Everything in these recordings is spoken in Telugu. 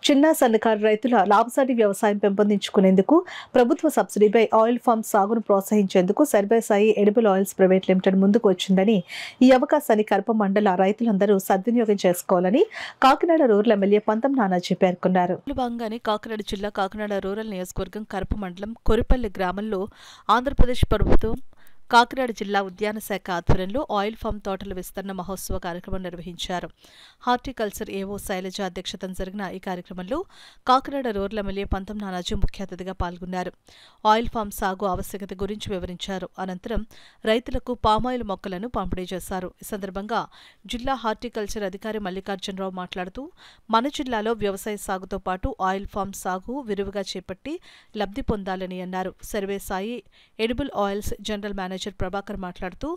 చిన్న సన్నకారు రైతుల లాభసాటి వ్యవసాయం పెంపొందించుకునేందుకు ప్రభుత్వ సబ్సిడీపై ఆయిల్ ఫామ్ సాగును ప్రోత్సహించేందుకు సర్వేసాయి ఎడిబుల్ ఆయిల్స్ ప్రైవేట్ లిమిటెడ్ ముందుకు వచ్చిందని, ఈ అవకాశాన్ని కడప మండల రైతులందరూ సద్వినియోగం చేసుకోవాలని కాకినాడ రూరల్ ఎమ్మెల్యే పంతం నానాజీ పేర్కొన్నారు. భాగంగానే కాకినాడ జిల్లా కాకినాడ రూరల్ నియోజకవర్గం కడప మండలం కొరిపల్లి గ్రామంలో ఆంధ్రప్రదేశ్ ప్రభుత్వం కాకినాడ జిల్లా ఉద్యాన శాఖ ఆధ్వర్యంలో ఆయిల్ ఫామ్ తోటల విస్తరణ మహోత్సవ కార్యక్రమం నిర్వహించారు. హార్టికల్చర్ ఏవో శైలజ అధ్యక్షతన జరిగిన ఈ కార్యక్రమంలో కాకినాడ రూరల్ ఎమ్మెల్యే పంతం నానాజీ ముఖ్య అతిథిగా పాల్గొన్నారు. ఆయిల్ ఫామ్ సాగు ఆవశ్యకత గురించి వివరించారు. అనంతరం రైతులకు పామాయిల్ మొక్కలను పంపిణీ చేశారు. ఈ సందర్భంగా జిల్లా హార్టికల్చర్ అధికారి మల్లికార్జునరావు మాట్లాడుతూ, మన జిల్లాలో వ్యవసాయ సాగుతో పాటు ఆయిల్ ఫామ్ సాగు విరివిగా చేపట్టి లబ్ధి పొందాలని అన్నారు. Sarvesai edible oils general manager Prabhakar మాట్లాడుతూ,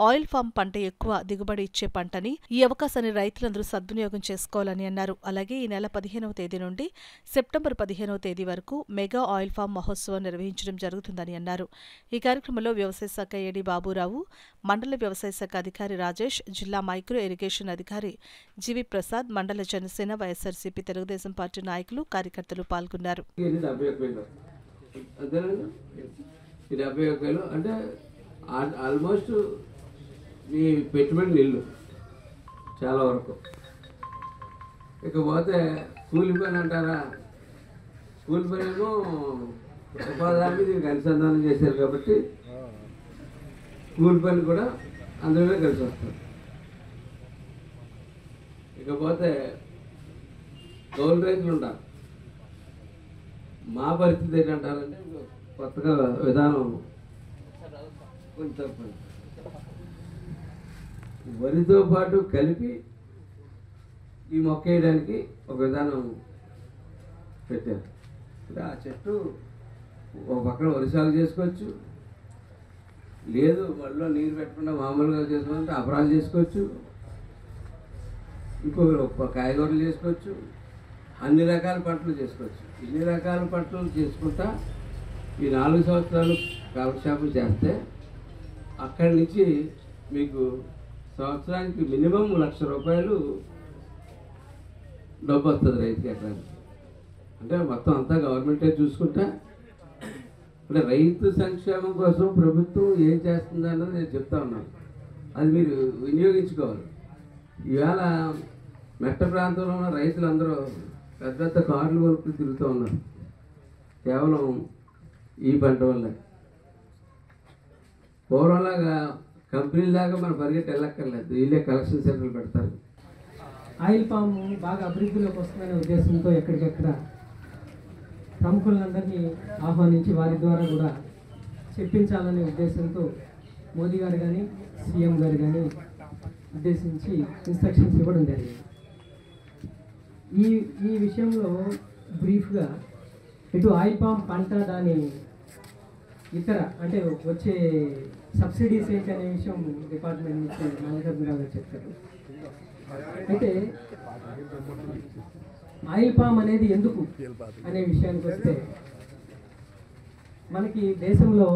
ఆయిల్ ఫామ్ పంట ఎక్కువ దిగుబడి ఇచ్చే పంటని, ఈ అవకాశాన్ని రైతులందరూ సద్వినియోగం చేసుకోవాలని అన్నారు. అలాగే ఈ నెల 15వ తేదీ నుండి సెప్టెంబర్ 15వ తేదీ వరకు మెగా ఆయిల్ ఫామ్ మహోత్సవం నిర్వహించడం జరుగుతుందని అన్నారు. ఈ కార్యక్రమంలో వ్యవసాయ శాఖ ఏడీ బాబురావు, మండల వ్యవసాయ శాఖ అధికారి రాజేష్, జిల్లా మైక్రో ఇరిగేషన్ అధికారి జీవి ప్రసాద్, మండల జనసేన, వైఎస్ఆర్సీపీ, తెలుగుదేశం పార్టీ నాయకులు, కార్యకర్తలు పాల్గొన్నారు. ఆల్మోస్ట్ మీ పెట్టుబడి నీళ్ళు చాలా వరకు. ఇకపోతే కూలి పని అంటారా, కూలి పని ఏమో ఉపాధి దీనికి అనుసంధానం చేశారు కాబట్టి కూలి పని కూడా అందులోనే కలిసి వస్తారు. ఇకపోతే కౌలు రైతులు ఉంటారు. మా పరిస్థితి ఏంటంటారంటే కొత్తగా విధానం కొంచెం వరితో పాటు కలిపి ఈ మొక్క వేయడానికి ఒక విధానం పెట్టారు. ఆ చెట్టు ఒక పక్కన వరి సాగు చేసుకోవచ్చు, లేదు మళ్ళీ నీరు పెట్టకుండా మామూలుగా చేసుకోవాలంటే అపరాలు చేసుకోవచ్చు, ఇంకొక కాయగూరలు చేసుకోవచ్చు, అన్ని రకాల పంటలు చేసుకోవచ్చు. ఇన్ని రకాల పంటలు చేసుకుంటా ఈ 4 సంవత్సరాలు కాలక్షేపం చేస్తే అక్కడి నుంచి మీకు సంవత్సరానికి మినిమం ₹1,00,000 డబ్బు వస్తుంది రైతుకి ఎకరానికి. అంటే మొత్తం అంతా గవర్నమెంటే చూసుకుంటా. అంటే రైతు సంక్షేమం కోసం ప్రభుత్వం ఏం చేస్తుంది అన్నది నేను చెప్తా ఉన్నాను. అది మీరు వినియోగించుకోవాలి. ఇవాళ మెట్ట ప్రాంతంలో ఉన్న రైతులందరూ పెద్ద పెద్ద కార్లు కొనుక్కుని తిరుగుతూ ఉన్నారు కేవలం ఈ పంట వల్ల. పూర్వంలాగా కంపెనీల దాకా మనం పరిగెట్టి వెళ్ళక్కర్లేదు, వీళ్ళే కలెక్షన్ సెంటర్లు పెడతారు. ఆయిల్ పామ్ బాగా అభివృద్ధిలోకి వస్తుందనే ఉద్దేశంతో ఎక్కడికెక్కడ ప్రముఖులందరినీ ఆహ్వానించి వారి ద్వారా కూడా చెప్పించాలనే ఉద్దేశంతో మోదీ గారు కానీ సీఎం గారు కానీ ఉద్దేశించి ఇన్స్ట్రక్షన్స్ ఇవ్వడం జరిగింది. ఈ విషయంలో బ్రీఫ్గా ఇటు ఆయిల్ పామ్ పంట, దాని ఇతర అంటే వచ్చే సబ్సిడీస్ ఏంటి అనే విషయం డిపార్ట్మెంట్ నుంచి మల్లికార్జునరావు గారు చెప్తారు. అయితే ఆయిల్ పామ్ అనేది ఎందుకు అనే విషయానికి వస్తే, మనకి దేశంలో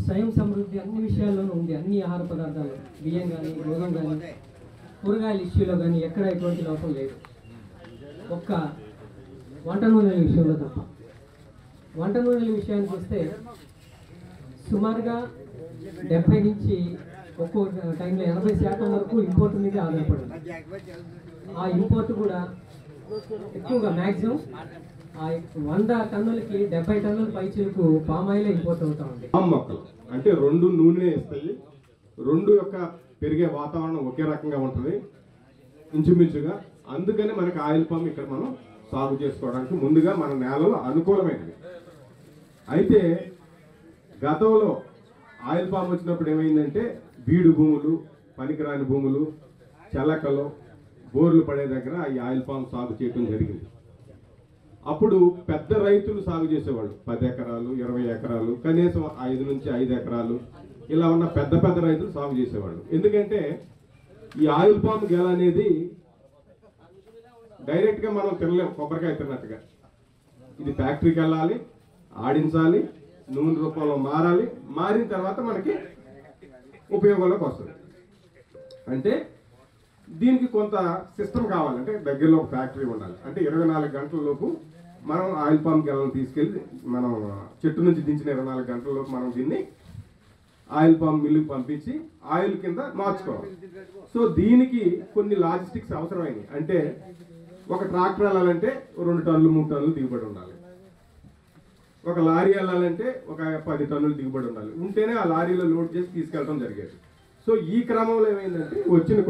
స్వయం సమృద్ధి అన్ని విషయాల్లోనూ ఉంది. అన్ని ఆహార పదార్థాలు, బియ్యం కానీ, గోధుమ కానీ, కూరగాయల ఇష్యూలో కానీ ఎక్కడ ఎటువంటి లోపం లేదు. ఒక్క వంట నూనెల విషయంలో తప్ప. వంట నూనెల విషయానికి వస్తే సుమారుగా 70 నుంచి ఒక్కో టైంలో 80% వరకు ఇంపోర్ట్ మీదే ఆధారపడింది. ఆ ఇంపోర్ట్ కూడా ఎక్కువగా మ్యాక్సిమం 100 టన్నులకి 70 టన్నుల పైచీలకు పామాయిలే ఇంపోర్ట్ అవుతా ఉంది. మొక్కలు అంటే 2 నూనె ఇస్తాయి. 2 యొక్క పెరిగే వాతావరణం ఒకే రకంగా ఉంటుంది ఇంచుమించుగా. అందుకని మనకి ఆయిల్ పామ్ ఇక్కడ మనం సాగు చేసుకోవడానికి ముందుగా మన నేలలు అనుకూలమైనవి. అయితే గతంలో ఆయిల్ పామ్ వచ్చినప్పుడు ఏమైందంటే బీడు భూములు, పనికిరాని భూములు, చెలకలు, బోర్లు పడే దగ్గర ఈ ఆయిల్ పామ్ సాగు చేయడం జరిగింది. అప్పుడు పెద్ద రైతులు సాగు చేసేవాళ్ళు 10 ఎకరాలు, 20 ఎకరాలు, కనీసం 5 నుంచి 5 ఎకరాలు ఇలా ఉన్న పెద్ద పెద్ద రైతులు సాగు చేసేవాళ్ళు. ఎందుకంటే ఈ ఆయిల్ పామ్ గెల అనేది డైరెక్ట్గా మనం తినలేము, కొబ్బరికాయ తిన్నట్టుగా. ఇది ఫ్యాక్టరీకి వెళ్ళాలి, ఆడించాలి, నూనె రూపంలో మారాలి, మారిన తర్వాత మనకి ఉపయోగంలోకి వస్తుంది. అంటే దీనికి కొంత సిస్టమ్ కావాలంటే దగ్గరలో ఒక ఫ్యాక్టరీ ఉండాలి. అంటే 24 గంటల లోపు మనం ఆయిల్ పామ్ గెలను తీసుకెళ్ళి మనం చెట్టు నుంచి దించిన 24 గంటల లోపు మనం దీన్ని ఆయిల్ పామ్ మిల్లుకి పంపించి ఆయిల్ కింద మార్చుకోవాలి. సో దీనికి కొన్ని లాజిస్టిక్స్ అవసరమైనవి. అంటే ఒక ట్రాక్టర్ వెళ్ళాలంటే 2 టన్నులు 3 టన్నులు దిగుబడి ఉండాలి. ఒక లారీ వెళ్ళాలంటే ఒక 10 టన్నులు దిగుబడి ఉండాలి. ఉంటేనే ఆ లారీలో లోడ్ చేసి తీసుకెళ్ళడం జరిగేది. సో ఈ క్రమంలో ఏమైందంటే వచ్చిన